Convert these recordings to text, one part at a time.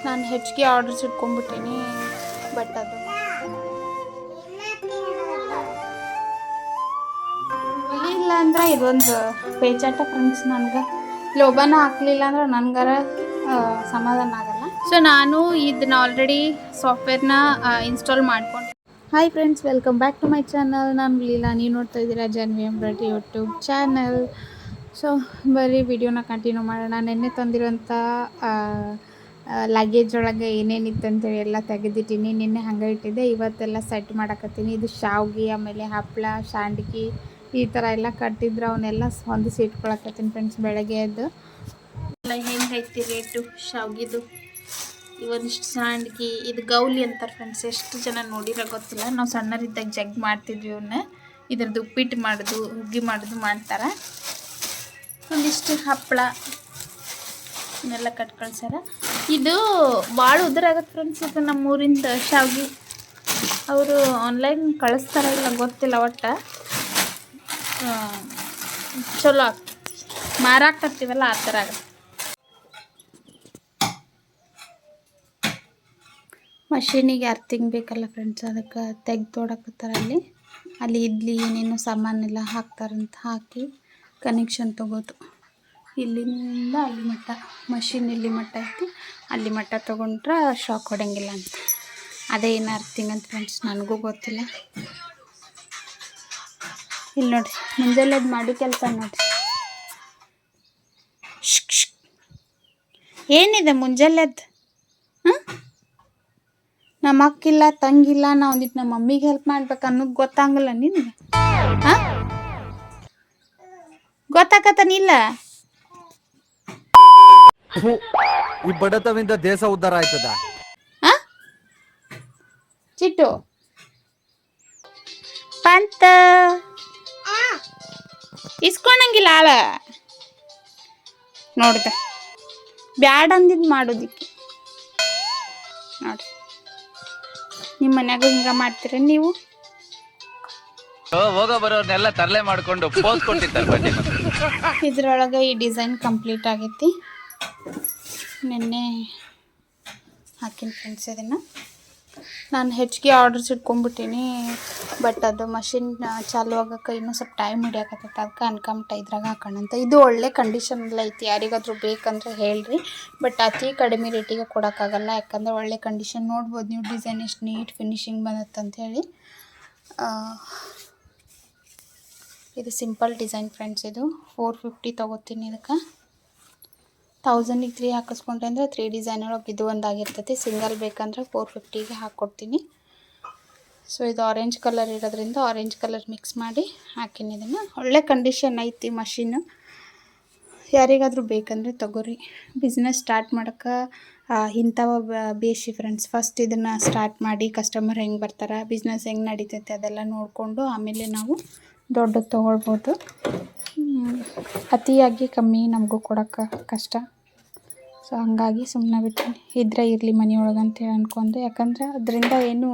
ನಾನು ಹೆಚ್ಚಿಗೆ orders ಇಟ್ಕೊಂಡ್ಬಿಟ್ಟೀನಿ. But ಅದು ಇಲ್ಲ ಅಂದ್ರೆ ಇದೊಂದು ಪೇಚಾಟ ಫ್ರೆಂಡ್ಸ್. ನನಗೆ ಲೋಬನ ಹಾಕ್ಲಿಲ್ಲ ಅಂದ್ರೆ ನನಗರ ಸಮಾಧಾನ ಆಗಲ್ಲ. ಸೊ ನಾನು ಇದನ್ನ ಆಲ್ರೆಡಿ ಸಾಫ್ಟ್ವೇರ್ನ ಇನ್ಸ್ಟಾಲ್ ಮಾಡ್ಕೊಂಡು. Hi friends, welcome back to my channel. ನಾನು ಲೀಲಾ, ನೀವು ನೋಡ್ತಾ ಇದ್ದೀರಾ Janvi embroidery YouTube channel. So ಬರೀ ವಿಡಿಯೋನ ಕಂಟಿನ್ಯೂ ಮಾಡೋಣ. ನೆನ್ನೆ ತಂದಿರೋಂಥ ಲಗೇಜ್ ಒಳಗೆ ಏನೇನಿತ್ತು ಅಂತೇಳಿ ಎಲ್ಲ ತೆಗೆದಿಟ್ಟಿನಿ. ನಿನ್ನೆ ಹಂಗೆ ಇಟ್ಟಿದ್ದೆ, ಇವತ್ತೆಲ್ಲ ಸೆಟ್ ಮಾಡಕತ್ತೀನಿ. ಇದು ಶಾವ್ಗೆ, ಆಮೇಲೆ ಹಪ್ಪಳ, ಶಾಂಡ್ಗಿ ಈ ಥರ ಎಲ್ಲ ಕಟ್ಟಿದ್ರೆ ಅವನ್ನೆಲ್ಲ ಹೊಂದಿಸಿ ಇಟ್ಕೊಳಕತ್ತೀನಿ ಫ್ರೆಂಡ್ಸ್. ಬೆಳಗ್ಗೆ ಎದ್ದು ಎಲ್ಲ ಹೆಂಗೈತಿ ರೇಟು ಶಾವ್ಗಿದು. ಇವೊಂದಿಷ್ಟು ಶಾಂಡ್ಗಿ, ಇದು ಗೌಲಿ ಅಂತಾರೆ ಫ್ರೆಂಡ್ಸ್. ಎಷ್ಟು ಜನ ನೋಡಿರೋ ಗೊತ್ತಿಲ್ಲ. ನಾವು ಸಣ್ಣರಿದ್ದಾಗ ಜಗ್ ಮಾಡ್ತಿದ್ವಿ ಇವನ್ನ. ಇದ್ರದ್ದು ಉಪ್ಪಿಟ್ಟು ಮಾಡೋದು, ಹುಗ್ಗಿ ಮಾಡೋದು ಮಾಡ್ತಾರೆ. ಒಂದಿಷ್ಟು ಹಪ್ಪಳ ಇವನ್ನೆಲ್ಲ ಕಟ್ ಕಳ್ಸ್ಯಾರ. ಇದು ಭಾಳ ಉದುರಾಗತ್ತೆ ಫ್ರೆಂಡ್ಸ್. ಇದು ನಮ್ಮೂರಿಂದ ಶಾವ್ಗಿ. ಅವರು ಆನ್ಲೈನ್ ಕಳಿಸ್ತಾರ ಇಲ್ಲ ಗೊತ್ತಿಲ್ಲ, ಒಟ್ಟು ಚಲೋ ಆಗ್ತೈತಿ. ಮಾರಾಕತ್ತೀವಲ್ಲ ಆ ಥರ ಆಗುತ್ತೆ. ಮಷೀನಿಗೆ ಅರ್ತಿಂಗ್ ಬೇಕಲ್ಲ ಫ್ರೆಂಡ್ಸ್, ಅದಕ್ಕೆ ತೆಗ್ದೋಡಕತ್ತಾರ. ಅಲ್ಲಿ ಇಡ್ಲಿ ಏನೇನೋ ಸಾಮಾನೆಲ್ಲ ಹಾಕ್ತಾರಂತ ಹಾಕಿ ಕನೆಕ್ಷನ್ ತೊಗೋದು. ಇಲ್ಲಿಂದ ಅಲ್ಲಿ ಮಟ್ಟ ಮಷಿನ್ ಇಲ್ಲಿ ಮಟ್ಟ ಐತಿ, ಅಲ್ಲಿ ಮಟ್ಟ ತೊಗೊಂಡ್ರೆ ಶಾಕ್ ಹೊಡಂಗಿಲ್ಲ ಅಂತ. ಅದೇ ಏನು ಅರ್ತಿಂಗ್ ಅಂತ ಫ್ರೆಂಡ್ಸ್, ನನಗೂ ಗೊತ್ತಿಲ್ಲ. ಇಲ್ಲಿ ನೋಡಿರಿ, ಮುಂಜಾನೆದ್ದು ಮಾಡಿ ಕೆಲಸ ನೋಡಿರಿ. ಏನಿದೆ ಮುಂಜಾನೆದ್ದು? ನಮ್ಮ ಅಕ್ಕಿಲ್ಲ, ತಂಗಿಲ್ಲ, ನಾ ಒಂದಿಟ್ಟು ನಮ್ಮ ಮಮ್ಮಿಗೆ ಹೆಲ್ಪ್ ಮಾಡ್ಬೇಕು ಅನ್ನೋದು ಗೊತ್ತಾಗಲ್ಲ ನಿನಗೆ? ಹಾಂ, ಗೊತ್ತಾಗತ್ತನಿಲ್ಲ? ಈ ಬಡತವಿಂದ ದೇಶ ಉದ್ಧಾರ ಆಯ್ತದ. ಚಿಟ್ಟು ಪಂತ ಇಸ್ಕೊಂಡಂಗಿಲ್ಲ ಆಳ ನೋಡ್ದ, ಬ್ಯಾಡ ಅಂದಿದ್ದು ಮಾಡೋದಿಕ್ಕೆ. ನೋಡ್ರಿ, ನಿಮ್ಮ ಮನ್ಯಾಗೂ ಹಿಂಗ ಮಾಡ್ತೀರ ನೀವು? ಹೋಗೋ ಬರೋರ್ನೆಲ್ಲ ತರಲೆ ಮಾಡ್ಕೊಂಡು ಪೋಸ್ ಕೊಟ್ಟಿದ್ದಾರೆ. ಇದ್ರೊಳಗೆ ಈ ಡಿಸೈನ್ ಕಂಪ್ಲೀಟ್ ಆಗೈತಿ. ನಿನ್ನೆ ಹಾಕಿನ ಫ್ರೆಂಡ್ಸ್. ಇದನ್ನು ನಾನು ಹೆಚ್ಚಿಗೆ ಆರ್ಡರ್ಸ್ ಇಟ್ಕೊಂಡ್ಬಿಟ್ಟೀನಿ. ಬಟ್ ಅದು ಮಷಿನ್ ಚಾಲು ಆಗೋಕೆ ಇನ್ನೂ ಸ್ವಲ್ಪ ಟೈಮ್ ಹಿಡಿಯಾಕತ್ತೈತೆ. ಅದಕ್ಕೆ ಅನ್ಕಂಬಿಟ್ಟ ಇದ್ರಾಗ ಹಾಕೋಣಂತ. ಇದು ಒಳ್ಳೆ ಕಂಡೀಷನಲ್ಲಿ ಐತಿ. ಯಾರಿಗಾದ್ರೂ ಬೇಕಂದ್ರೆ ಹೇಳ್ರಿ. ಬಟ್ ಅತಿ ಕಡಿಮೆ ರೇಟಿಗೆ ಕೊಡೋಕ್ಕಾಗಲ್ಲ, ಯಾಕಂದರೆ ಒಳ್ಳೆ ಕಂಡೀಷನ್. ನೋಡ್ಬೋದು ನೀವು ಡಿಸೈನ್ ಎಷ್ಟು ನೀಟ್ ಫಿನಿಶಿಂಗ್ ಬಂದತ್ತಂಥೇಳಿ. ಇದು ಸಿಂಪಲ್ ಡಿಸೈನ್ ಫ್ರೆಂಡ್ಸ್. ಇದು 450 ತೊಗೋತೀನಿ. ಇದಕ್ಕೆ 1000ಗೆ 3 ಹಾಕಿಸ್ಕೊಂಡೆ ಅಂದರೆ 3 ಡಿಸೈನ್ ಒಳಗೆ ಇದು ಒಂದು ಆಗಿರ್ತೈತಿ. ಸಿಂಗಲ್ ಬೇಕಂದ್ರೆ 450ಗೆ ಹಾಕ್ಕೊಡ್ತೀನಿ. ಸೊ ಇದು ಆರೆಂಜ್ ಕಲರ್ ಇರೋದ್ರಿಂದ ಆರೆಂಜ್ ಕಲರ್ ಮಿಕ್ಸ್ ಮಾಡಿ ಹಾಕಿನಿ. ಇದನ್ನು ಒಳ್ಳೆ ಕಂಡೀಷನ್ ಐತಿ ಮಷಿನ್. ಯಾರಿಗಾದರೂ ಬೇಕಂದರೆ ತೊಗೋರಿ. ಬಿಸ್ನೆಸ್ ಸ್ಟಾರ್ಟ್ ಮಾಡೋಕ್ಕೆ ಇಂಥವ ಬೇಸಿ ಫ್ರೆಂಡ್ಸ್. ಫಸ್ಟ್ ಇದನ್ನು ಸ್ಟಾರ್ಟ್ ಮಾಡಿ ಕಸ್ಟಮರ್ ಹೆಂಗೆ ಬರ್ತಾರೆ, ಬಿಸ್ನೆಸ್ ಹೆಂಗೆ ನಡೀತೈತೆ ಅದೆಲ್ಲ ನೋಡಿಕೊಂಡು ಆಮೇಲೆ ನಾವು ದೊಡ್ಡದು ತೊಗೊಳ್ಬೋದು. ಅತಿಯಾಗಿ ಕಮ್ಮಿ ನಮಗೂ ಕೊಡೋಕ್ಕೆ ಕಷ್ಟ. ಸೊ ಹಂಗಾಗಿ ಸುಮ್ಮನೆ ಬಿಟ್ಟಿನಿ. ಇದ್ರೆ ಇರಲಿ ಮನೆಯೊಳಗೆ ಅಂತೇಳಿ ಅಂದ್ಕೊಂಡು. ಯಾಕಂದ್ರೆ ಅದರಿಂದ ಏನು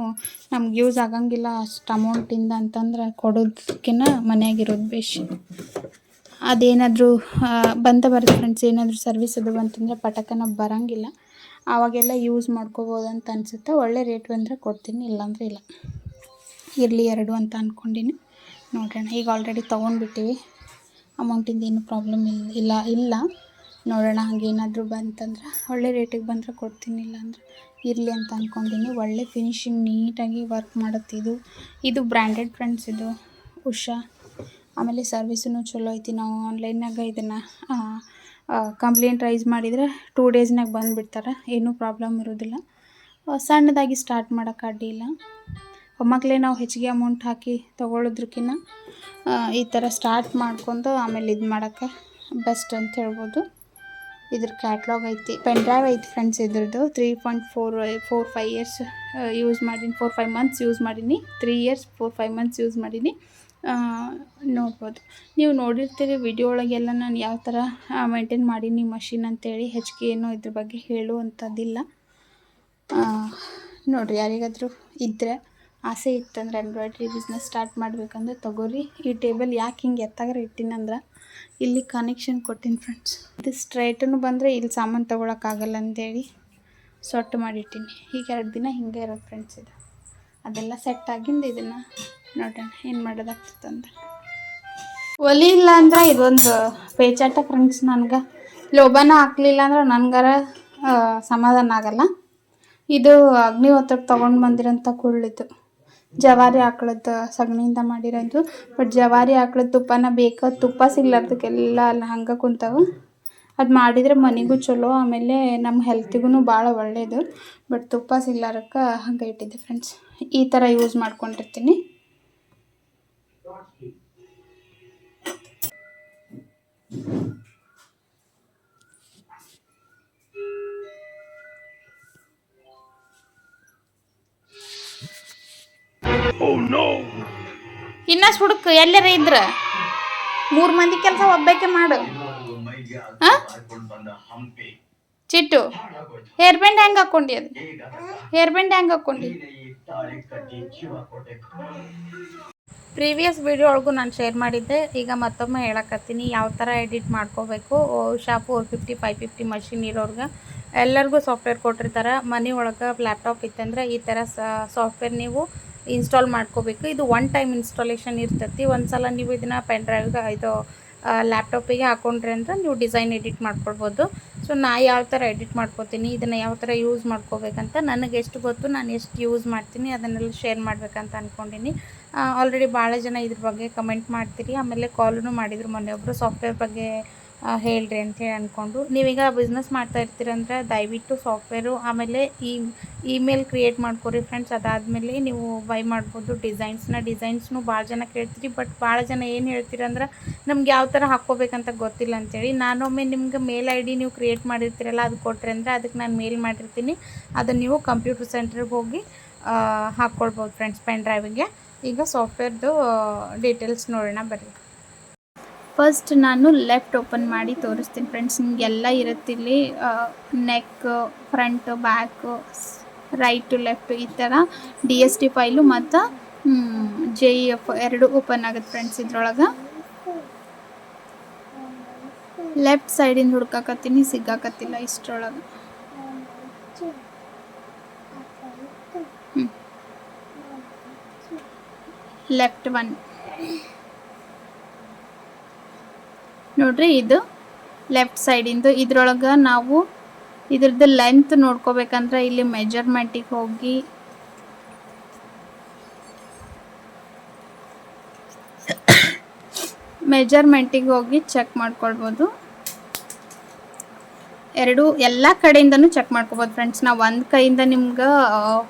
ನಮ್ಗೆ ಯೂಸ್ ಆಗಂಗಿಲ್ಲ ಅಷ್ಟು ಅಮೌಂಟಿಂದ ಅಂತಂದ್ರೆ ಕೊಡೋದಕ್ಕಿಂತ ಮನೆಯಾಗಿರೋದು ಬೇಷ್. ಅದೇನಾದರೂ ಬರುತ್ತೆ ಫ್ರೆಂಡ್ಸ್. ಏನಾದರೂ ಸರ್ವಿಸ್ ಅದು ಬಂತಂದರೆ ಪಟಕನ ಬರೋಂಗಿಲ್ಲ. ಆವಾಗೆಲ್ಲ ಯೂಸ್ ಮಾಡ್ಕೋಬೋದು ಅಂತ ಅನಿಸುತ್ತೆ. ಒಳ್ಳೆ ರೇಟ್ ಬಂದರೆ ಕೊಡ್ತೀನಿ, ಇಲ್ಲಾಂದರೆ ಇಲ್ಲ. ಇರಲಿ 2 ಅಂತ ಅಂದ್ಕೊಂಡಿನಿ. ನೋಡೋಣ. ಈಗ ಆಲ್ರೆಡಿ ತೊಗೊಂಡ್ಬಿಟ್ಟಿವಿ. ಅಮೌಂಟಿಂದ ಏನು ಪ್ರಾಬ್ಲಮ್ ಇಲ್ಲ. ನೋಡೋಣ, ಹಾಗೇನಾದರೂ ಬಂತಂದ್ರೆ ಒಳ್ಳೆ ರೇಟಿಗೆ ಬಂದರೆ ಕೊಡ್ತೀನಿ, ಇಲ್ಲಾಂದ್ರೆ ಇರಲಿ ಅಂತ ಅಂದ್ಕೊಂಡಿನಿ. ಒಳ್ಳೆ ಫಿನಿಶಿಂಗ್ ನೀಟಾಗಿ ವರ್ಕ್ ಮಾಡುತ್ತೆ. ಇದು ಬ್ರ್ಯಾಂಡೆಡ್ ಫ್ರೆಂಡ್ಸ್. ಇದು ಉಷಾ. ಆಮೇಲೆ ಸರ್ವಿಸೂ ಚಲೋ ಐತಿ. ನಾವು ಆನ್ಲೈನಾಗ ಇದನ್ನು ಕಂಪ್ಲೇಂಟ್ ರೈಸ್ ಮಾಡಿದರೆ 2 ಡೇಸ್ನಾಗ ಬಂದುಬಿಡ್ತಾರೆ. ಏನೂ ಪ್ರಾಬ್ಲಮ್ ಇರೋದಿಲ್ಲ. ಸಣ್ಣದಾಗಿ ಸ್ಟಾರ್ಟ್ ಮಾಡೋಕ್ಕೆ ಅಡ್ಡಿಲ್ಲ. ಒಮ್ಮಕ್ಕಲೇ ನಾವು ಹೆಚ್ಚಿಗೆ ಅಮೌಂಟ್ ಹಾಕಿ ತೊಗೊಳೋದ್ರಕ್ಕಿಂತ ಈ ಥರ ಸ್ಟಾರ್ಟ್ ಮಾಡ್ಕೊಂಡು ಆಮೇಲೆ ಇದು ಮಾಡೋಕ್ಕೆ ಬೆಸ್ಟ್ ಅಂತ ಹೇಳ್ಬೋದು. ಇದ್ರ ಕ್ಯಾಟ್ಲಾಗ್ ಐತಿ, ಪೆನ್ ಡ್ರೈವ್ ಐತಿ ಫ್ರೆಂಡ್ಸ್. ಇದ್ರದ್ದು 3.4-5 ಇಯರ್ಸ್ ಯೂಸ್ ಮಾಡೀನಿ. 4-5 ಮಂತ್ಸ್ ಯೂಸ್ ಮಾಡೀನಿ. 3 ಇಯರ್ಸ್ 4-5 ಮಂತ್ಸ್ ಯೂಸ್ ಮಾಡೀನಿ. ನೋಡ್ಬೋದು, ನೀವು ನೋಡಿರ್ತೀರಿ ವಿಡಿಯೋ ಒಳಗೆಲ್ಲ ನಾನು ಯಾವ ಥರ ಮೇಂಟೈನ್ ಮಾಡೀನಿ ಮಷಿನ್ ಅಂತೇಳಿ. ಹೆಚ್ಚಿಗೆ ಏನೋ ಇದ್ರ ಬಗ್ಗೆ ಹೇಳುವಂಥದ್ದಿಲ್ಲ. ನೋಡಿರಿ, ಯಾರಿಗಾದರೂ ಇದ್ದರೆ ಆಸೆ ಇತ್ತಂದ್ರೆ ಎಂಬ್ರಾಯ್ಡ್ರಿ ಬಿಸ್ನೆಸ್ ಸ್ಟಾರ್ಟ್ ಮಾಡಬೇಕಂದ್ರೆ ತೊಗೋರಿ. ಈ ಟೇಬಲ್ ಯಾಕೆ ಹಿಂಗೆ ಎತ್ತಾಗ್ರೆ ಇಟ್ಟಿನಂದ್ರೆ ಇಲ್ಲಿ ಕನೆಕ್ಷನ್ ಕೊಟ್ಟಿನಿ ಫ್ರೆಂಡ್ಸ್. ಇದು ಸ್ಟ್ರೈಟನ್ನು ಬಂದರೆ ಇಲ್ಲಿ ಸಾಮಾನು ತೊಗೊಳಕ್ಕಾಗಲ್ಲ ಅಂತೇಳಿ ಸೊಟ್ಟು ಮಾಡಿಟ್ಟಿನಿ. ಈಗ 2 ದಿನ ಹಿಂಗೆ ಇರೋದು ಫ್ರೆಂಡ್ಸ್. ಇದು ಅದೆಲ್ಲ ಸೆಟ್ ಆಗಿಂದ ಇದನ್ನು ನೋಡೋಣ ಏನು ಮಾಡೋದಾಗ್ತದಂತ. ಒಲಿ ಇಲ್ಲ ಅಂದ್ರೆ ಇದೊಂದು ಪೇಚಾಟ ಫ್ರೆಂಡ್ಸ್. ನನಗೆ ಲೋಬನ ಹಾಕ್ಲಿಲ್ಲ ಅಂದ್ರೆ ನನಗಾರ ಸಮಾಧಾನ ಆಗಲ್ಲ. ಇದು ಅಗ್ನಿಹೋತ್ರಕ್ಕೆ ತೊಗೊಂಡು ಬಂದಿರೋಂಥ ಕುಳ್ಳಿದ್ದು ಜವಾರಿ ಆಕಳದ್ದು ಸಗಣಿಯಿಂದ ಮಾಡಿರೋದು. ಬಟ್ ಜವಾರಿ ಆಕಳದ ತುಪ್ಪನ ಬೇಕಾದ ತುಪ್ಪ ಸಿಗ್ಲಾರ್ದಕ್ಕೆಲ್ಲ ಅಲ್ಲಿ ಹಂಗೆ ಕುಂತಾವೆ. ಅದು ಮಾಡಿದರೆ ಮನೆಗೂ ಚಲೋ, ಆಮೇಲೆ ನಮ್ಮ ಹೆಲ್ತಿಗೂ ಭಾಳ ಒಳ್ಳೆಯದು. ಬಟ್ ತುಪ್ಪ ಸಿಗ್ಲಾರಕ್ಕೆ ಹಂಗೆ ಇಟ್ಟಿದ್ದೆ ಫ್ರೆಂಡ್ಸ್. ಈ ಥರ ಯೂಸ್ ಮಾಡ್ಕೊಂಡಿರ್ತೀನಿ. ಇನ್ನಷ್ಟು ಹುಡುಕು ಎಲ್ಲರ ಇದ್ರ 3 ಮಂದಿ ಕೆಲಸ ಒಬ್ಬಾಕೆ ಮಾಡು. ಚಿಟ್ಟು ಹೇರ್ ಬ್ಯಾಂಡ್ ಹೆಂಗೆ ಹಾಕ್ಕೊಂಡಿ? ಅದು ಹೇರ್ ಬ್ಯಾಂಡ್ ಹೆಂಗೆ ಹಾಕ್ಕೊಂಡಿ? ಪ್ರೀವಿಯಸ್ ವಿಡಿಯೋ ಒಳಗೂ ನಾನು ಶೇರ್ ಮಾಡಿದ್ದೆ. ಈಗ ಮತ್ತೊಮ್ಮೆ ಹೇಳಕತ್ತೀನಿ ಯಾವ ಥರ ಎಡಿಟ್ ಮಾಡ್ಕೋಬೇಕು. ಉಷಾ 450 550 ಮಷಿನ್ ಇರೋರ್ಗೆ ಎಲ್ಲರಿಗೂ ಸಾಫ್ಟ್ವೇರ್ ಕೊಟ್ಟಿರ್ತಾರೆ. ಮನೆ ಒಳಗೆ ಲ್ಯಾಪ್ಟಾಪ್ ಇತ್ತಂದ್ರೆ ಈ ಥರ ಸಾಫ್ಟ್ವೇರ್ ನೀವು ಇನ್ಸ್ಟಾಲ್ ಮಾಡ್ಕೋಬೇಕು. ಇದು 1 ಟೈಮ್ ಇನ್ಸ್ಟಾಲೇಷನ್ ಇರ್ತೈತಿ. ಒಂದು ಸಲ ನೀವು ಇದನ್ನು ಪೆನ್ ಡ್ರೈವ್ಗೆ ಇದು ಲ್ಯಾಪ್ಟಾಪಿಗೆ ಹಾಕೊಂಡ್ರಿ ಅಂದ್ರೆ ನೀವು ಡಿಸೈನ್ ಎಡಿಟ್ ಮಾಡ್ಕೊಳ್ಬೋದು. ಸೊ ನಾ ಯಾವ ಥರ ಎಡಿಟ್ ಮಾಡ್ಕೋತೀನಿ, ಇದನ್ನು ಯಾವ ಥರ ಯೂಸ್ ಮಾಡ್ಕೋಬೇಕಂತ ನನಗೆ ಎಷ್ಟು ಗೊತ್ತು, ನಾನು ಎಷ್ಟು ಯೂಸ್ ಮಾಡ್ತೀನಿ ಅದನ್ನೆಲ್ಲ ಶೇರ್ ಮಾಡಬೇಕಂತ ಅಂದ್ಕೊಂಡಿನಿ. ಆಲ್ರೆಡಿ ಭಾಳ ಜನ ಇದ್ರ ಬಗ್ಗೆ ಕಮೆಂಟ್ ಮಾಡ್ತೀರಿ, ಆಮೇಲೆ ಕಾಲೂ ಮಾಡಿದರು ಮೊನ್ನೆ ಒಬ್ಬರು ಸಾಫ್ಟ್ವೇರ್ ಬಗ್ಗೆ ಹೇಳ್ರಿ ಅಂತೇಳಿ ಅಂದ್ಕೊಂಡು. ನೀವೀಗ ಬಿಸ್ನೆಸ್ ಮಾಡ್ತಾ ಇರ್ತೀರಂದ್ರೆ ದಯವಿಟ್ಟು ಸಾಫ್ಟ್ವೇರು ಆಮೇಲೆ ಇಮೇಲ್ ಕ್ರಿಯೇಟ್ ಮಾಡ್ಕೊರಿ ಫ್ರೆಂಡ್ಸ್. ಅದಾದಮೇಲೆ ನೀವು ಬೈ ಮಾಡ್ಬೋದು ಡಿಸೈನ್ಸ್ನು ಭಾಳ ಜನ ಕೇಳ್ತೀರಿ. ಬಟ್ ಭಾಳ ಜನ ಏನು ಹೇಳ್ತೀರಂದ್ರೆ ನಮ್ಗೆ ಯಾವ ಥರ ಹಾಕ್ಕೋಬೇಕಂತ ಗೊತ್ತಿಲ್ಲ ಅಂತೇಳಿ. ನಾನೊಮ್ಮೆ ನಿಮ್ಗೆ ಮೇಲ್ ID ನೀವು ಕ್ರಿಯೇಟ್ ಮಾಡಿರ್ತೀರಲ್ಲ ಅದು ಕೊಟ್ಟರೆ ಅಂದರೆ ಅದಕ್ಕೆ ನಾನು ಮೇಲ್ ಮಾಡಿರ್ತೀನಿ. ಅದನ್ನು ನೀವು ಕಂಪ್ಯೂಟರ್ ಸೆಂಟ್ರಿಗೆ ಹೋಗಿ ಹಾಕ್ಕೊಳ್ಬೋದು ಫ್ರೆಂಡ್ಸ್ ಪೆನ್ ಡ್ರೈವಿಗೆ. ಈಗ ಸಾಫ್ಟ್ವೇರ್ದು ಡೀಟೇಲ್ಸ್ ನೋಡೋಣ ಬರ್ರಿ. ಫಸ್ಟ್ ನಾನು ಲೆಫ್ಟ್ ಓಪನ್ ಮಾಡಿ ತೋರಿಸ್ತೀನಿ ಫ್ರೆಂಡ್ಸ್. ನಿಮಗೆಲ್ಲ ಇರುತ್ತಿಲ್ಲಿ neck, front, back, right left ಈ ಥರ DST ಫೈಲು ಮತ್ತು JEF 2 ಓಪನ್ ಆಗುತ್ತೆ ಫ್ರೆಂಡ್ಸ್. ಇದ್ರೊಳಗೆ ಲೆಫ್ಟ್ ಸೈಡಿಂದ ಹುಡ್ಕಾಕತ್ತೀನಿ, ಸಿಗಾಕತ್ತಿಲ್ಲ ಇಷ್ಟರೊಳಗೆ. ಲೆಫ್ಟ್ 1 ನೋಡ್ರಿ, ಇದು ಲೆಫ್ಟ್ ಸೈಡಿಂದು. ಇದ್ರೊಳಗೆ ನಾವು ಇದ್ರದ್ದು ಲೆಂತ್ ನೋಡ್ಕೋಬೇಕಂದ್ರೆ ಇಲ್ಲಿ ಮೆಜರ್ಮೆಂಟಿಗೆ ಹೋಗಿ ಚೆಕ್ ಮಾಡ್ಕೊಳ್ಬೋದು. ಎಲ್ಲ ಕಡೆಯಿಂದನೂ ಚೆಕ್ ಮಾಡ್ಕೋಬೋದು ಫ್ರೆಂಡ್ಸ್. ನಾವು ಒಂದು ಕೈಯಿಂದ ನಿಮ್ಗೆ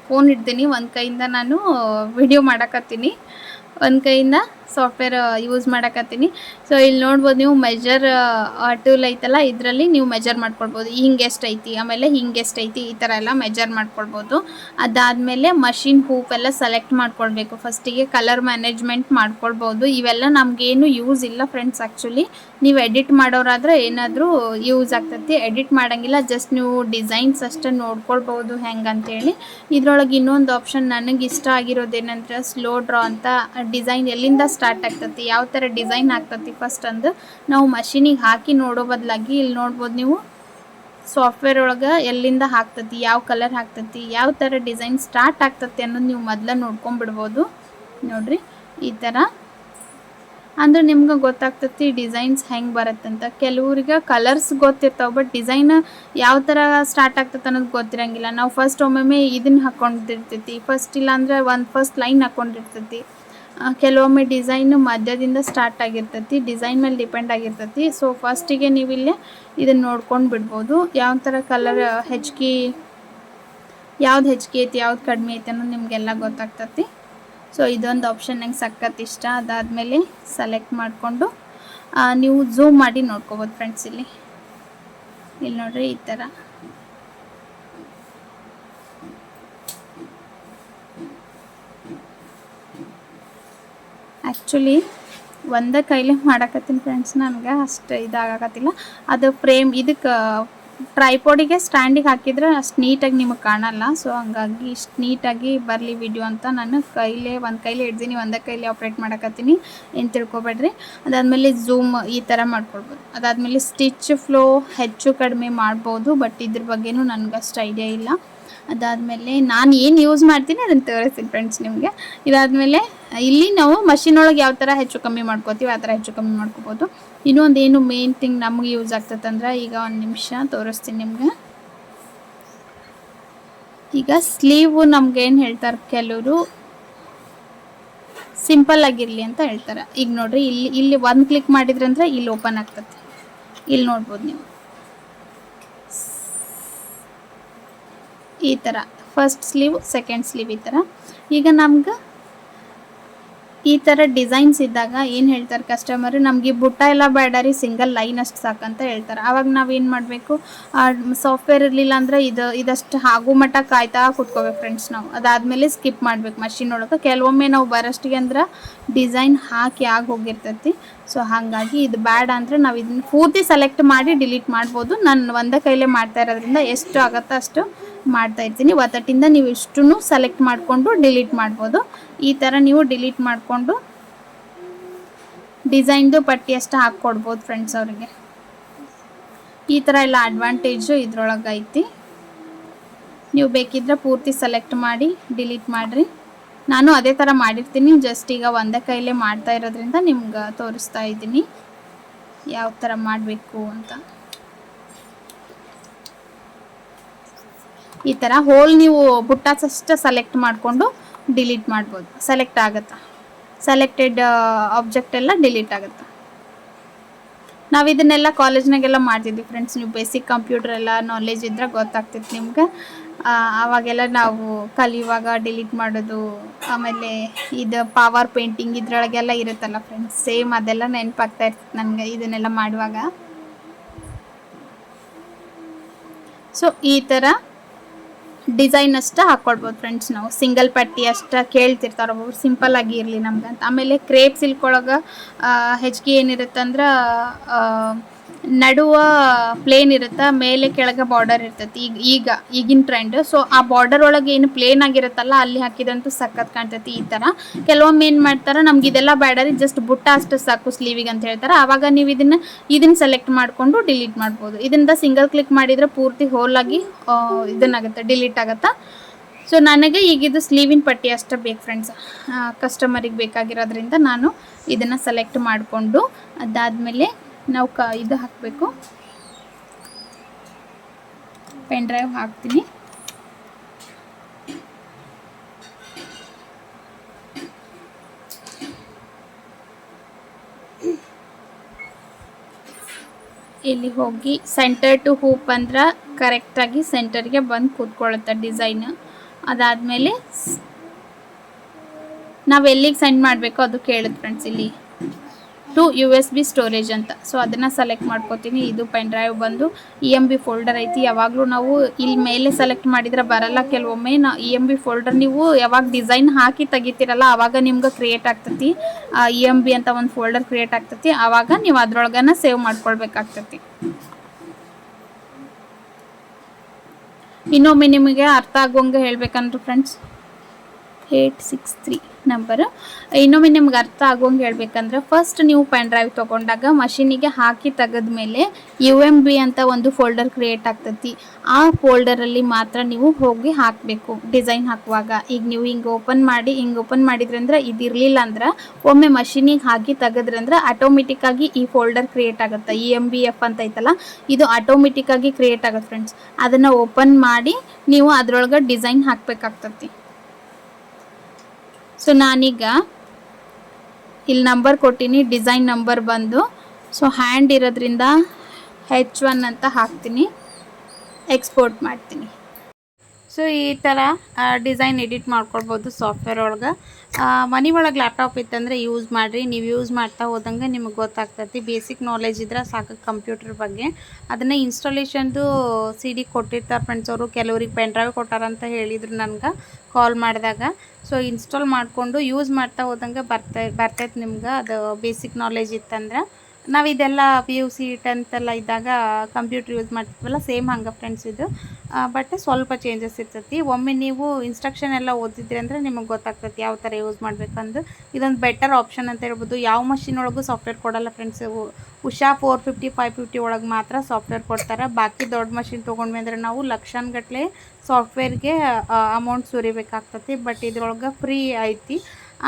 ಫೋನ್ ಇಡ್ತೀನಿ, ಒಂದು ಕೈಯಿಂದ ನಾನು ವಿಡಿಯೋ ಮಾಡಕತ್ತೀನಿ, ಒಂದು ಕೈಯಿಂದ ಸಾಫ್ಟ್ವೇರ್ ಯೂಸ್ ಮಾಡಕತ್ತೀನಿ. ಸೊ ಇಲ್ಲಿ ನೋಡ್ಬೋದು ನೀವು ಮೆಜರ್ ಟೂಲ್ ಐತಲ್ಲ, ಇದರಲ್ಲಿ ನೀವು ಮೆಜರ್ ಮಾಡ್ಕೊಳ್ಬೋದು. ಹಿಂಗೆ ಎಷ್ಟು ಐತಿ, ಆಮೇಲೆ ಹಿಂಗೆ ಎಷ್ಟು ಐತಿ, ಈ ಥರ ಎಲ್ಲ ಮೆಜರ್ ಮಾಡ್ಕೊಳ್ಬೋದು. ಅದಾದಮೇಲೆ ಮಷಿನ್ ಹೂಪ್ ಎಲ್ಲ ಸೆಲೆಕ್ಟ್ ಮಾಡ್ಕೊಳ್ಬೇಕು. ಫಸ್ಟಿಗೆ ಕಲರ್ ಮ್ಯಾನೇಜ್ಮೆಂಟ್ ಮಾಡ್ಕೊಳ್ಬೋದು. ಇವೆಲ್ಲ ನಮಗೇನು ಯೂಸ್ ಇಲ್ಲ ಫ್ರೆಂಡ್ಸ್. ಆ್ಯಕ್ಚುಲಿ ನೀವು ಎಡಿಟ್ ಮಾಡೋರಾದ್ರೆ ಏನಾದರೂ ಯೂಸ್ ಆಗ್ತೈತಿ, ಎಡಿಟ್ ಮಾಡೋಂಗಿಲ್ಲ. ಜಸ್ಟ್ ನೀವು ಡಿಸೈನ್ಸ್ ಅಷ್ಟೇ ನೋಡ್ಕೊಳ್ಬೋದು ಹೆಂಗಂತೇಳಿ. ಇದರೊಳಗೆ ಇನ್ನೊಂದು ಆಪ್ಷನ್ ನನಗೆ ಇಷ್ಟ ಆಗಿರೋದೇನಂದ್ರೆ ಸ್ಲೋ ಡ್ರಾ ಅಂತ. ಡಿಸೈನ್ ಎಲ್ಲಿಂದ ಸ್ಟಾರ್ಟ್ ಆಗ್ತತಿ, ಯಾವ ಥರ ಡಿಸೈನ್ ಆಗ್ತತಿ ಫಸ್ಟ್ ಅಂದು ನಾವು ಮಷೀನಿಗೆ ಹಾಕಿ ನೋಡೋ ಬದಲಾಗಿ ಇಲ್ಲಿ ನೋಡ್ಬೋದು ನೀವು ಸಾಫ್ಟ್ವೇರ್ ಒಳಗೆ ಎಲ್ಲಿಂದ ಹಾಕ್ತತಿ, ಯಾವ ಕಲರ್ ಹಾಕ್ತತಿ, ಯಾವ ಥರ ಡಿಸೈನ್ ಸ್ಟಾರ್ಟ್ ಆಗ್ತತಿ ಅನ್ನೋದು ನೀವು ಮೊದಲ ನೋಡ್ಕೊಂಡ್ಬಿಡ್ಬೋದು. ನೋಡ್ರಿ ಈ ಥರ ಅಂದ್ರೆ ನಿಮ್ಗೆ ಗೊತ್ತಾಗ್ತತಿ ಡಿಸೈನ್ಸ್ ಹೆಂಗೆ ಬರುತ್ತಂತ. ಕೆಲವ್ರಿಗೆ ಕಲರ್ಸ್ ಗೊತ್ತಿರ್ತಾವೆ, ಬಟ್ ಡಿಸೈನ್ ಯಾವ ಥರ ಸ್ಟಾರ್ಟ್ ಆಗ್ತದೆ ಅನ್ನೋದು ಗೊತ್ತಿರಂಗಿಲ್ಲ. ನಾವು ಫಸ್ಟ್ ಒಮ್ಮೊಮ್ಮೆ ಇದನ್ನು ಹಾಕ್ಕೊಂಡಿರ್ತೈತಿ, ಫಸ್ಟ್ ಇಲ್ಲಾಂದ್ರೆ ಫಸ್ಟ್ ಲೈನ್ ಹಾಕ್ಕೊಂಡಿರ್ತೈತಿ. ಕೆಲವೊಮ್ಮೆ ಡಿಸೈನು ಮಧ್ಯದಿಂದ ಸ್ಟಾರ್ಟ್ ಆಗಿರ್ತೈತಿ, ಡಿಸೈನ್ ಮೇಲೆ ಡಿಪೆಂಡ್ ಆಗಿರ್ತೈತಿ. ಸೊ ಫಸ್ಟಿಗೆ ನೀವು ಇಲ್ಲೇ ಇದನ್ನು ನೋಡ್ಕೊಂಡು ಬಿಡ್ಬೋದು, ಯಾವ ಥರ ಕಲರ್ ಯಾವ್ದು ಹೆಚ್ಚಿಗೆ ಐತಿ, ಯಾವ್ದು ಕಡಿಮೆ ಐತಿ ಅನ್ನೋದು ನಿಮಗೆಲ್ಲ ಗೊತ್ತಾಗ್ತತಿ. ಸೊ ಇದೊಂದು ಆಪ್ಷನ್ ನಂಗೆ ಸಖತ್ ಇಷ್ಟ. ಅದಾದಮೇಲೆ ಸೆಲೆಕ್ಟ್ ಮಾಡಿಕೊಂಡು ನೀವು ಝೂಮ್ ಮಾಡಿ ನೋಡ್ಕೋಬೋದು ಫ್ರೆಂಡ್ಸ್. ಇಲ್ಲಿ ನೋಡ್ರಿ ಈ ಥರ ಆ್ಯಕ್ಚುಲಿ ಒಂದೇ ಕೈಲೇ ಮಾಡಕತ್ತೀನಿ ಫ್ರೆಂಡ್ಸ್. ನನಗೆ ಅಷ್ಟು ಇದಾಗಕತ್ತಿಲ್ಲ. ಅದು ಫ್ರೇಮ್ ಇದಕ್ಕೆ ಟ್ರೈಪೋಡಿಗೆ ಸ್ಟ್ಯಾಂಡಿಗೆ ಹಾಕಿದ್ರೆ ಅಷ್ಟು ನೀಟಾಗಿ ನಿಮಗೆ ಕಾಣಲ್ಲ. ಸೊ ಹಂಗಾಗಿ ಇಷ್ಟು ನೀಟಾಗಿ ಬರಲಿ ವಿಡಿಯೋ ಅಂತ ನಾನು ಒಂದು ಕೈಲೇ ಹಿಡ್ದೀನಿ, ಒಂದೇ ಕೈಲಿ ಆಪ್ರೇಟ್ ಮಾಡಕತ್ತೀನಿ, ಏನು ತಿಳ್ಕೊಬೇಡ್ರಿ. ಅದಾದಮೇಲೆ ಝೂಮ್ ಈ ಥರ ಮಾಡ್ಕೊಳ್ಬೋದು. ಅದಾದಮೇಲೆ ಸ್ಟಿಚ್ ಫ್ಲೋ ಹೆಚ್ಚು ಕಡಿಮೆ ಮಾಡ್ಬೋದು, ಬಟ್ ಇದ್ರ ಬಗ್ಗೆನೂ ನನಗೆ ಅಷ್ಟು ಐಡಿಯಾ ಇಲ್ಲ. ಅದಾದಮೇಲೆ ನಾನು ಏನು ಯೂಸ್ ಮಾಡ್ತೀನಿ ಅದನ್ನು ತೋರಿಸ್ತೀನಿ ಫ್ರೆಂಡ್ಸ್ ನಿಮಗೆ. ಇದಾದಮೇಲೆ ಇಲ್ಲಿ ನಾವು ಮಷಿನ್ ಒಳಗೆ ಯಾವ ಥರ ಹೆಚ್ಚು ಕಮ್ಮಿ ಮಾಡ್ಕೋತೀವಿ ಆ ಥರ ಹೆಚ್ಚು ಕಮ್ಮಿ ಮಾಡ್ಕೋಬೋದು. ಇನ್ನೊಂದು ಏನು ಮೇನ್ ಥಿಂಗ್ ನಮಗೆ ಯೂಸ್ ಆಗ್ತದಂದ್ರೆ, ಈಗ ಒಂದು ನಿಮಿಷ ತೋರಿಸ್ತೀನಿ ನಿಮಗೆ. ಈಗ ಸ್ಲೀವು ನಮ್ಗೆ ಏನು ಹೇಳ್ತಾರೆ ಕೆಲವರು, ಸಿಂಪಲ್ ಆಗಿರಲಿ ಅಂತ ಹೇಳ್ತಾರೆ. ಈಗ ನೋಡ್ರಿ, ಇಲ್ಲಿ ಒಂದು ಕ್ಲಿಕ್ ಮಾಡಿದ್ರಂದ್ರೆ ಇಲ್ಲಿ ಓಪನ್ ಆಗ್ತದೆ. ಇಲ್ಲಿ ನೋಡ್ಬೋದು ನೀವು ಈ ಥರ ಫಸ್ಟ್ ಸ್ಲೀವ್ ಸೆಕೆಂಡ್ ಸ್ಲೀವ್ ಈ ಥರ. ಈಗ ನಮ್ಗೆ ಈ ಥರ ಡಿಸೈನ್ಸ್ ಇದ್ದಾಗ ಏನು ಹೇಳ್ತಾರೆ ಕಸ್ಟಮರು, ನಮಗೆ ಬುಟ್ಟ ಎಲ್ಲ ಬೇಡ ರೀ, ಸಿಂಗಲ್ ಲೈನ್ ಅಷ್ಟು ಸಾಕಂತ ಹೇಳ್ತಾರೆ. ಆವಾಗ ನಾವೇನು ಮಾಡಬೇಕು, ಸಾಫ್ಟ್ವೇರ್ ಇರಲಿಲ್ಲ ಅಂದರೆ ಇದಷ್ಟು ಆಗೋ ಮಟ್ಟ ಕಾಯ್ತಾ ಕೂತ್ಕೋಬೇಕು ಫ್ರೆಂಡ್ಸ್ ನಾವು. ಅದಾದಮೇಲೆ ಸ್ಕಿಪ್ ಮಾಡಬೇಕು ಮಷಿನ್ ಒಳಗೆ. ಕೆಲವೊಮ್ಮೆ ನಾವು ಬರೋಷ್ಟಿಗೆ ಅಂದ್ರೆ ಡಿಸೈನ್ ಹಾಕಿ ಹೋಗಿರ್ತೈತಿ. ಸೊ ಹಾಗಾಗಿ ಇದು ಬೇಡ ಅಂದರೆ ನಾವು ಇದನ್ನ ಪೂರ್ತಿ ಸೆಲೆಕ್ಟ್ ಮಾಡಿ ಡಿಲೀಟ್ ಮಾಡ್ಬೋದು. ನಾನು ಒಂದೇ ಕೈಲೇ ಮಾಡ್ತಾ ಇರೋದ್ರಿಂದ ಎಷ್ಟು ಆಗುತ್ತೋ ಅಷ್ಟು ಮಾಡ್ತಾ ಇರ್ತೀನಿ. ಒತ್ತಟ್ಟಿಂದ ನೀವು ಇಷ್ಟೂ ಸೆಲೆಕ್ಟ್ ಮಾಡಿಕೊಂಡು ಡಿಲೀಟ್ ಮಾಡ್ಬೋದು. ಈ ಥರ ನೀವು ಡಿಲೀಟ್ ಮಾಡಿಕೊಂಡು ಡಿಸೈನ್ದು ಪಟ್ಟಿ ಅಷ್ಟು ಹಾಕ್ಕೊಡ್ಬೋದು ಫ್ರೆಂಡ್ಸ್ ಅವರಿಗೆ. ಈ ಥರ ಎಲ್ಲ ಅಡ್ವಾಂಟೇಜು ಇದ್ರೊಳಗೆ ಐತಿ. ನೀವು ಬೇಕಿದ್ರೆ ಪೂರ್ತಿ ಸೆಲೆಕ್ಟ್ ಮಾಡಿ ಡಿಲೀಟ್ ಮಾಡಿರಿ. ನಾನು ಅದೇ ಥರ ಮಾಡಿರ್ತೀನಿ, ಜಸ್ಟ್ ಈಗ ಒಂದೇ ಕೈಲೇ ಮಾಡ್ತಾ ಇರೋದ್ರಿಂದ ನಿಮ್ಗೆ ತೋರಿಸ್ತಾ ಇದ್ದೀನಿ ಯಾವ ಥರ ಮಾಡಬೇಕು ಅಂತ. ಈ ಥರ ಹೋಲ್ ನೀವು ಬುಟ್ಟಾಸಷ್ಟು ಸೆಲೆಕ್ಟ್ ಮಾಡಿಕೊಂಡು ಡಿಲೀಟ್ ಮಾಡ್ಬೋದು. ಸೆಲೆಕ್ಟ್ ಆಗುತ್ತೆ, ಸೆಲೆಕ್ಟೆಡ್ ಆಬ್ಜೆಕ್ಟ್ ಎಲ್ಲ ಡಿಲೀಟ್ ಆಗುತ್ತೆ. ನಾವು ಇದನ್ನೆಲ್ಲ ಕಾಲೇಜ್ನಾಗೆಲ್ಲ ಮಾಡ್ತಿದ್ವಿ ಫ್ರೆಂಡ್ಸ್. ನೀವು ಬೇಸಿಕ್ ಕಂಪ್ಯೂಟರ್ ಎಲ್ಲ ನಾಲೆಜ್ ಇದ್ದರೆ ಗೊತ್ತಾಗ್ತಿತ್ತು ನಿಮ್ಗೆ. ಆವಾಗೆಲ್ಲ ನಾವು ಕಲಿಯುವಾಗ ಡಿಲೀಟ್ ಮಾಡೋದು, ಆಮೇಲೆ ಇದು ಪವರ್ ಪೇಂಟಿಂಗ್ ಇದ್ರೊಳಗೆಲ್ಲ ಇರುತ್ತಲ್ಲ ಫ್ರೆಂಡ್ಸ್, ಸೇಮ್ ಅದೆಲ್ಲ ನೆನಪಾಗ್ತಾ ಇರ್ತದೆ ನನಗೆ ಇದನ್ನೆಲ್ಲ ಮಾಡುವಾಗ. ಸೊ ಈ ಥರ ಡಿಸೈನ್ ಅಷ್ಟು ಹಾಕ್ಕೊಳ್ಬೋದು ಫ್ರೆಂಡ್ಸ್. ನಾವು ಸಿಂಗಲ್ ಪಟ್ಟಿ ಅಷ್ಟು ಕೇಳ್ತಿರ್ತಾರೆ ಒಬ್ಬೊಬ್ರು, ಸಿಂಪಲ್ ಆಗಿ ಇರಲಿ ನಮ್ಗಂತ. ಆಮೇಲೆ ಕ್ರೇಪ್ ಸಿಲ್ಕ್ ಒಳಗೆ ಹೆಚ್ಚಿಗೆ ಏನಿರುತ್ತೆ ಅಂದ್ರೆ ನಡುವ ಪ್ಲೇನ್ ಇರುತ್ತೆ, ಮೇಲೆ ಕೆಳಗೆ ಬಾರ್ಡರ್ ಇರ್ತೈತಿ. ಈಗಿನ ಟ್ರೆಂಡ್. ಸೊ ಆ ಬಾರ್ಡರ್ ಒಳಗೆ ಏನು ಪ್ಲೇನ್ ಆಗಿರುತ್ತಲ್ಲ ಅಲ್ಲಿ ಹಾಕಿದಂತೂ ಸಖತ್ ಕಾಣ್ತೈತಿ. ಈ ಥರ ಕೆಲವೊಮ್ಮೆ ಏನು ಮಾಡ್ತಾರೆ, ನಮ್ಗೆ ಇದೆಲ್ಲ ಬೇಡ ರೀ, ಜಸ್ಟ್ ಬುಟ್ಟ ಅಷ್ಟು ಸಾಕು ಸ್ಲೀವಿಗೆ ಅಂತ ಹೇಳ್ತಾರೆ. ಆವಾಗ ನೀವು ಇದನ್ನ ಸೆಲೆಕ್ಟ್ ಮಾಡಿಕೊಂಡು ಡಿಲೀಟ್ ಮಾಡ್ಬೋದು. ಇದರಿಂದ ಸಿಂಗಲ್ ಕ್ಲಿಕ್ ಮಾಡಿದರೆ ಪೂರ್ತಿ ಹೋಲಾಗಿ ಇದನ್ನಾಗುತ್ತೆ, ಡಿಲೀಟ್ ಆಗುತ್ತೆ. ಸೊ ನನಗೆ ಈಗಿದು ಸ್ಲೀವಿನ ಪಟ್ಟಿ ಅಷ್ಟೇ ಬೇಕು ಫ್ರೆಂಡ್ಸ್, ಕಸ್ಟಮರಿಗೆ ಬೇಕಾಗಿರೋದ್ರಿಂದ ನಾನು ಇದನ್ನು ಸೆಲೆಕ್ಟ್ ಮಾಡಿಕೊಂಡು ಅದಾದಮೇಲೆ ನಾವು ಇದು ಹಾಕಬೇಕು, ಪೆನ್ ಡ್ರೈವ್ ಹಾಕ್ತೀನಿ. ಇಲ್ಲಿ ಹೋಗಿ ಸೆಂಟರ್ ಟು ಹೂಪ್ ಅಂದ್ರೆ ಕರೆಕ್ಟಾಗಿ ಸೆಂಟರ್ಗೆ ಬಂದು ಕೂತ್ಕೊಳ್ಳುತ್ತೆ ಡಿಸೈನ್. ಅದಾದಮೇಲೆ ನಾವು ಎಲ್ಲಿಗೆ ಸೆಂಡ್ ಮಾಡಬೇಕು ಅದು ಕೇಳುತ್ತೆ ಫ್ರೆಂಡ್ಸ್ ಇಲ್ಲಿ, ಟು USB ಸ್ಟೋರೇಜ್ ಅಂತ. ಸೊ ಅದನ್ನು ಸೆಲೆಕ್ಟ್ ಮಾಡ್ಕೋತೀನಿ. ಇದು ಪೆನ್ ಡ್ರೈವ್ ಬಂದು EMB ಫೋಲ್ಡರ್ ಐತಿ. ಯಾವಾಗಲೂ ನಾವು ಇಲ್ಲಿ ಮೇಲೆ ಸೆಲೆಕ್ಟ್ ಮಾಡಿದರೆ ಬರಲ್ಲ. ಕೆಲವೊಮ್ಮೆ EMB ಫೋಲ್ಡರ್ ನೀವು ಯಾವಾಗ ಡಿಸೈನ್ ಹಾಕಿ ತೆಗಿತೀರಲ್ಲ ಆವಾಗ ನಿಮ್ಗೆ ಕ್ರಿಯೇಟ್ ಆಗ್ತೈತಿ, EMB ಅಂತ ಒಂದು ಫೋಲ್ಡರ್ ಕ್ರಿಯೇಟ್ ಆಗ್ತೈತಿ. ಆವಾಗ ನೀವು ಅದ್ರೊಳಗನ ಸೇವ್ ಮಾಡ್ಕೊಳ್ಬೇಕಾಗ್ತೈತಿ. ಇನ್ನೊಮ್ಮೆ ನಿಮಗೆ ಅರ್ಥ ಆಗುವಂಗೆ ಹೇಳ್ಬೇಕಂದ್ರೆ ಫ್ರೆಂಡ್ಸ್, 863 ನಂಬರ್. ಇನ್ನೊಮ್ಮೆ ನಿಮ್ಗೆ ಅರ್ಥ ಆಗುವಂಗೆ ಹೇಳ್ಬೇಕಂದ್ರೆ, ಫಸ್ಟ್ ನೀವು ಪೆನ್ ಡ್ರೈವ್ ತೊಗೊಂಡಾಗ ಮಷೀನಿಗೆ ಹಾಕಿ ತೆಗೆದ್ಮೇಲೆ UMB ಅಂತ ಒಂದು ಫೋಲ್ಡರ್ ಕ್ರಿಯೇಟ್ ಆಗ್ತೈತಿ. ಆ ಫೋಲ್ಡರಲ್ಲಿ ಮಾತ್ರ ನೀವು ಹೋಗಿ ಹಾಕಬೇಕು ಡಿಸೈನ್ ಹಾಕುವಾಗ. ಈಗ ನೀವು ಹಿಂಗೆ ಓಪನ್ ಮಾಡಿದ್ರಂದ್ರೆ ಇದಿರಲಿಲ್ಲ ಅಂದ್ರೆ ಒಮ್ಮೆ ಮಷೀನಿಗೆ ಹಾಕಿ ತೆಗೆದ್ರಂದ್ರೆ ಆಟೋಮೆಟಿಕ್ಕಾಗಿ ಈ ಫೋಲ್ಡರ್ ಕ್ರಿಯೇಟ್ ಆಗುತ್ತೆ. EMBF ಅಂತ ಐತಲ್ಲ, ಇದು ಆಟೋಮೆಟಿಕ್ಕಾಗಿ ಕ್ರಿಯೇಟ್ ಆಗುತ್ತೆ ಫ್ರೆಂಡ್ಸ್. ಅದನ್ನು ಓಪನ್ ಮಾಡಿ ನೀವು ಅದರೊಳಗೆ ಡಿಸೈನ್ ಹಾಕಬೇಕಾಗ್ತೈತಿ. ಸೊ ನಾನೀಗ ಇಲ್ಲಿ ನಂಬರ್ ಕೊಟ್ಟಿನಿ, ಡಿಸೈನ್ ನಂಬರ್ ಬಂದು. ಸೊ ಹ್ಯಾಂಡ್ ಇರೋದ್ರಿಂದ H1 ಅಂತ ಹಾಕ್ತೀನಿ, ಎಕ್ಸ್ಪೋರ್ಟ್ ಮಾಡ್ತೀನಿ. ಸೊ ಈ ಥರ ಡಿಸೈನ್ ಎಡಿಟ್ ಮಾಡ್ಕೊಳ್ಬೋದು ಸಾಫ್ಟ್ವೇರ್ ಒಳಗೆ. ಮನೆ ಒಳಗೆ ಲ್ಯಾಪ್ಟಾಪ್ ಇತ್ತಂದರೆ ಯೂಸ್ ಮಾಡಿರಿ. ನೀವು ಯೂಸ್ ಮಾಡ್ತಾ ಹೋದಂಗೆ ನಿಮಗೆ ಗೊತ್ತಾಗ್ತೈತಿ. ಬೇಸಿಕ್ ನಾಲೆಜ್ ಇದ್ರೆ ಸಾಕು ಕಂಪ್ಯೂಟರ್ ಬಗ್ಗೆ. ಅದನ್ನು ಇನ್ಸ್ಟಾಲೇಷನ್ದು CD ಕೊಟ್ಟಿರ್ತಾರೆ ಫ್ರೆಂಡ್ಸ್ ಅವರು. ಕೆಲವ್ರಿಗೆ ಪೆನ್ ಡ್ರೈವ್ ಕೊಟ್ಟಾರಂತ ಹೇಳಿದರು ನನಗೆ ಕಾಲ್ ಮಾಡಿದಾಗ. ಸೊ ಇನ್ಸ್ಟಾಲ್ ಮಾಡಿಕೊಂಡು ಯೂಸ್ ಮಾಡ್ತಾ ಹೋದಂಗೆ ಬರ್ತೈತೆ ನಿಮ್ಗೆ. ಅದು ಬೇಸಿಕ್ ನಾಲೆಜ್ ಇತ್ತಂದ್ರೆ ನಾವಿದೆಲ್ಲ PUC 10th ಎಲ್ಲ ಇದ್ದಾಗ ಕಂಪ್ಯೂಟ್ರ್ ಯೂಸ್ ಮಾಡ್ತಿದ್ವಲ್ಲ, ಸೇಮ್ ಹಂಗೆ ಫ್ರೆಂಡ್ಸ್ ಇದು. ಬಟ್ ಸ್ವಲ್ಪ ಚೇಂಜಸ್ ಇರ್ತೈತಿ. ಒಮ್ಮೆ ನೀವು ಇನ್ಸ್ಟ್ರಕ್ಷನ್ ಎಲ್ಲ ಓದಿದ್ರಿ ಅಂದರೆ ನಿಮಗೆ ಗೊತ್ತಾಗ್ತೈತಿ ಯಾವ ಥರ ಯೂಸ್ ಮಾಡ್ಬೇಕಂದು. ಇದೊಂದು ಬೆಟರ್ ಆಪ್ಷನ್ ಅಂತ ಹೇಳ್ಬೋದು. ಯಾವ ಮಷಿನ್ ಒಳಗೂ ಸಾಫ್ಟ್ವೇರ್ ಕೊಡಲ್ಲ ಫ್ರೆಂಡ್ಸ್. ಉಷಾ 450 550 ಒಳಗೆ ಮಾತ್ರ ಸಾಫ್ಟ್ವೇರ್ ಕೊಡ್ತಾರೆ. ಬಾಕಿ ದೊಡ್ಡ ಮಷಿನ್ ತೊಗೊಂಡ್ವಿ ಅಂದರೆ ನಾವು ಲಕ್ಷಾನುಗಟ್ಲೆ ಸಾಫ್ಟ್ವೇರ್ಗೆ ಅಮೌಂಟ್ ಸುರಿಬೇಕಾಗ್ತತಿ. ಬಟ್ ಇದ್ರೊಳಗೆ ಫ್ರೀ ಐತಿ.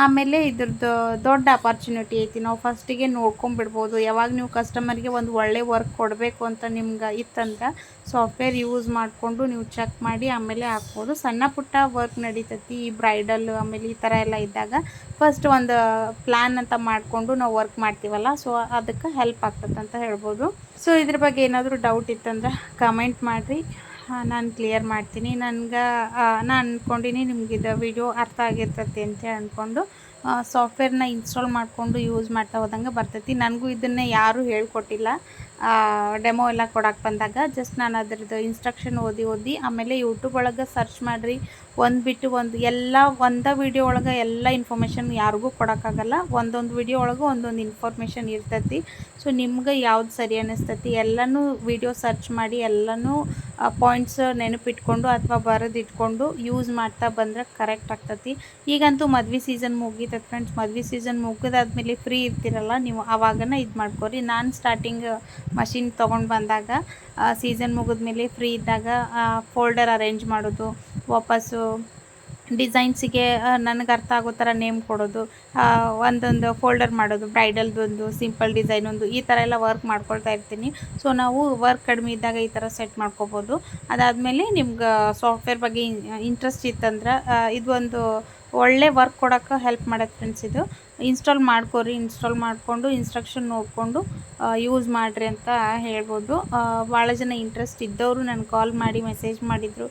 ಆಮೇಲೆ ಇದ್ರದ್ದು ದೊಡ್ಡ ಅಪಾರ್ಚುನಿಟಿ ಐತಿ. ನಾವು ಫಸ್ಟಿಗೆ ನೋಡ್ಕೊಂಬಿಡ್ಬೋದು. ಯಾವಾಗ ನೀವು ಕಸ್ಟಮರ್ಗೆ ಒಂದು ಒಳ್ಳೆ ವರ್ಕ್ ಕೊಡಬೇಕು ಅಂತ ನಿಮ್ಗೆ ಇತ್ತಂದ್ರೆ ಸಾಫ್ಟ್ವೇರ್ ಯೂಸ್ ಮಾಡಿಕೊಂಡು ನೀವು ಚೆಕ್ ಮಾಡಿ ಆಮೇಲೆ ಹಾಕ್ಬೋದು. ಸಣ್ಣ ಪುಟ್ಟ ವರ್ಕ್ ನಡೀತೈತಿ. ಈ ಬ್ರೈಡಲ್ ಆಮೇಲೆ ಈ ಥರ ಎಲ್ಲ ಇದ್ದಾಗ ಫಸ್ಟ್ ಒಂದು ಪ್ಲ್ಯಾನ್ ಅಂತ ಮಾಡಿಕೊಂಡು ನಾವು ವರ್ಕ್ ಮಾಡ್ತೀವಲ್ಲ, ಸೊ ಅದಕ್ಕೆ ಹೆಲ್ಪ್ ಆಗ್ತದೆ ಅಂತ ಹೇಳ್ಬೋದು. ಸೊ ಇದ್ರ ಬಗ್ಗೆ ಏನಾದರೂ ಡೌಟ್ ಇತ್ತಂದ್ರೆ ಕಮೆಂಟ್ ಮಾಡಿರಿ, ನಾನು ಕ್ಲಿಯರ್ ಮಾಡ್ತೀನಿ. ನಾನು ಅಂದ್ಕೊಂಡಿನಿ ನಿಮ್ಗೆ ಇದು ವಿಡಿಯೋ ಅರ್ಥ ಆಗಿರ್ತೈತಿ ಅಂತ ಅಂದ್ಕೊಂಡು ಸಾಫ್ಟ್ವೇರ್ನ ಇನ್ಸ್ಟಾಲ್ ಮಾಡಿಕೊಂಡು ಯೂಸ್ ಮಾಡ್ತಾ ಹೋದಂಗೆ ಬರ್ತೈತಿ. ನನಗೂ ಇದನ್ನೇ ಯಾರೂ ಹೇಳ್ಕೊಟ್ಟಿಲ್ಲ. ಡೆಮೋ ಎಲ್ಲ ಕೊಡಕ್ಕೆ ಬಂದಾಗ ಜಸ್ಟ್ ನಾನು ಅದ್ರದ್ದು ಇನ್ಸ್ಟ್ರಕ್ಷನ್ ಓದಿ ಆಮೇಲೆ ಯೂಟ್ಯೂಬ್ ಒಳಗೆ ಸರ್ಚ್ ಮಾಡಿರಿ. ಒಂದು ಬಿಟ್ಟು ಒಂದು ಎಲ್ಲ ಒಂದೇ ವೀಡಿಯೋ ಒಳಗೆ ಎಲ್ಲ ಇನ್ಫಾರ್ಮೇಷನ್ ಯಾರಿಗೂ ಕೊಡೋಕ್ಕಾಗಲ್ಲ. ಒಂದೊಂದು ವೀಡಿಯೋ ಒಳಗೆ ಒಂದೊಂದು ಇನ್ಫಾರ್ಮೇಷನ್ ಇರ್ತೈತಿ. ಸೊ ನಿಮ್ಗೆ ಯಾವ್ದು ಸರಿ ಅನ್ನಿಸ್ತೈತಿ ಎಲ್ಲನೂ ವೀಡಿಯೋ ಸರ್ಚ್ ಮಾಡಿ ಎಲ್ಲನೂ ಪಾಯಿಂಟ್ಸ್ ನೆನಪಿಟ್ಕೊಂಡು ಅಥವಾ ಬರೆದಿಟ್ಕೊಂಡು ಯೂಸ್ ಮಾಡ್ತಾ ಬಂದರೆ ಕರೆಕ್ಟ್ ಆಗ್ತೈತಿ. ಈಗಂತೂ ಮದ್ವೆ ಸೀಸನ್ ಮುಗೀತೈತೆ ಫ್ರೆಂಡ್ಸ್. ಮದ್ವೆ ಸೀಸನ್ ಮುಗಿದಾದ್ಮೇಲೆ ಫ್ರೀ ಇರ್ತಿರಲ್ಲ ನೀವು, ಆವಾಗನ ಇದು ಮಾಡ್ಕೊರಿ. ನಾನು ಸ್ಟಾರ್ಟಿಂಗ್ ಮಷಿನ್ ತೊಗೊಂಡು ಬಂದಾಗ ಸೀಸನ್ ಮುಗಿದ್ಮೇಲೆ ಫ್ರೀ ಇದ್ದಾಗ ಫೋಲ್ಡರ್ ಅರೇಂಜ್ ಮಾಡೋದು, ವಾಪಸ್ಸು ಡಿಸೈನ್ಸಿಗೆ ನನಗೆ ಅರ್ಥ ಆಗೋ ಥರ ನೇಮ್ ಕೊಡೋದು, ಒಂದೊಂದು ಫೋಲ್ಡರ್ ಮಾಡೋದು, ಬ್ರೈಡಲ್ದೊಂದು ಸಿಂಪಲ್ ಡಿಸೈನ್ ಒಂದು, ಈ ಥರ ಎಲ್ಲ ವರ್ಕ್ ಮಾಡ್ಕೊಳ್ತಾ ಇರ್ತೀನಿ. ಸೊ ನಾವು ವರ್ಕ್ ಕಡಿಮೆ ಇದ್ದಾಗ ಈ ಥರ ಸೆಟ್ ಮಾಡ್ಕೋಬೋದು. ಅದಾದಮೇಲೆ ನಿಮ್ಗೆ ಸಾಫ್ಟ್ವೇರ್ ಬಗ್ಗೆ ಇಂಟ್ರೆಸ್ಟ್ ಇತ್ತಂದ್ರೆ ಇದೊಂದು ಒಳ್ಳೆ ವರ್ಕ್ ಕೊಡೋಕ್ಕೆ ಹೆಲ್ಪ್ ಮಾಡತ್ತೆ ಫ್ರೆಂಡ್ಸ್. ಇದು ಇನ್ಸ್ಟಾಲ್ ಮಾಡ್ಕೊರಿ. ಇನ್ಸ್ಟಾಲ್ ಮಾಡಿಕೊಂಡು ಇನ್ಸ್ಟ್ರಕ್ಷನ್ ನೋಡಿಕೊಂಡು ಯೂಸ್ ಮಾಡಿರಿ ಅಂತ ಹೇಳ್ಬೋದು. ಭಾಳ ಜನ ಇಂಟ್ರೆಸ್ಟ್ ಇದ್ದವರು ನನಗೆ ಕಾಲ್ ಮಾಡಿ ಮೆಸೇಜ್ ಮಾಡಿದರು,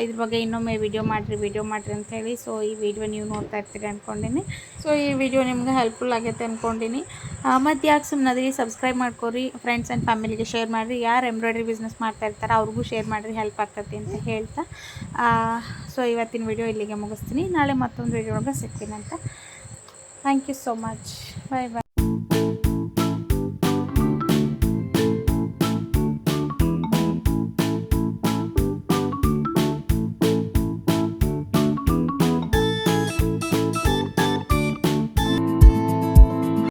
ಇದ್ರ ಬಗ್ಗೆ ಇನ್ನೊಮ್ಮೆ ವಿಡಿಯೋ ಮಾಡಿರಿ ಅಂತ ಹೇಳಿ. ಸೊ ಈ ವಿಡಿಯೋ ನೀವು ನೋಡ್ತಾ ಇರ್ತೀರಿ ಅಂದ್ಕೊಂಡಿನಿ. ಸೊ ಈ ವಿಡಿಯೋ ನಿಮ್ಗೆ ಹೆಲ್ಪ್ಫುಲ್ ಆಗೈತೆ ಅಂದ್ಕೊಂಡಿನಿ. ಮತ್ತು ಯಾಕೆ ಸುಮ್ಮನದ್ರಿ, ಸಬ್ಸ್ಕ್ರೈಬ್ ಮಾಡ್ಕೊರಿ, ಫ್ರೆಂಡ್ಸ್ ಆ್ಯಂಡ್ ಫ್ಯಾಮಿಲಿಗೆ ಶೇರ್ ಮಾಡಿರಿ. ಯಾರು ಎಂಬ್ರಾಯ್ಡ್ರಿ ಬಿಸ್ನೆಸ್ ಮಾಡ್ತಾ ಇರ್ತಾರೆ ಅವ್ರಿಗೂ ಶೇರ್ ಮಾಡಿರಿ, ಹೆಲ್ಪ್ ಆಗ್ತೈತಿ ಅಂತ ಹೇಳ್ತಾ ಸೊ ಇವತ್ತಿನ ವಿಡಿಯೋ ಇಲ್ಲಿಗೆ ಮುಗಿಸ್ತೀನಿ. ನಾಳೆ ಮತ್ತೊಂದು ವಿಡಿಯೋ ಒಳಗೆ ಸಿಗ್ತೀನಿ ಅಂತ. Thank you so much. Bye bye.